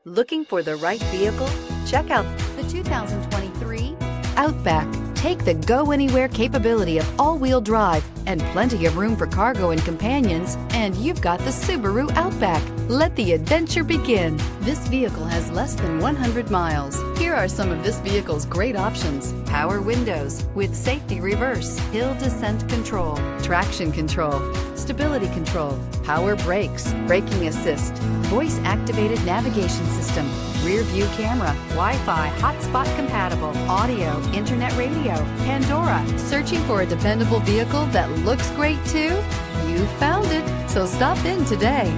Looking for the right vehicle? Check out the 2023 Outback. Take the go-anywhere capability of all-wheel drive and plenty of room for cargo and companions, and you've got the Subaru Outback. Let the adventure begin. This vehicle has less than 100 miles. Here are some of this vehicle's great options: power windows with safety reverse, hill descent control, traction control, stability control, power brakes, braking assist, voice activated navigation system, rear view camera, Wi-Fi hotspot compatible, audio, internet radio, Pandora. Searching for a dependable vehicle that looks great too? You found it, so stop in today.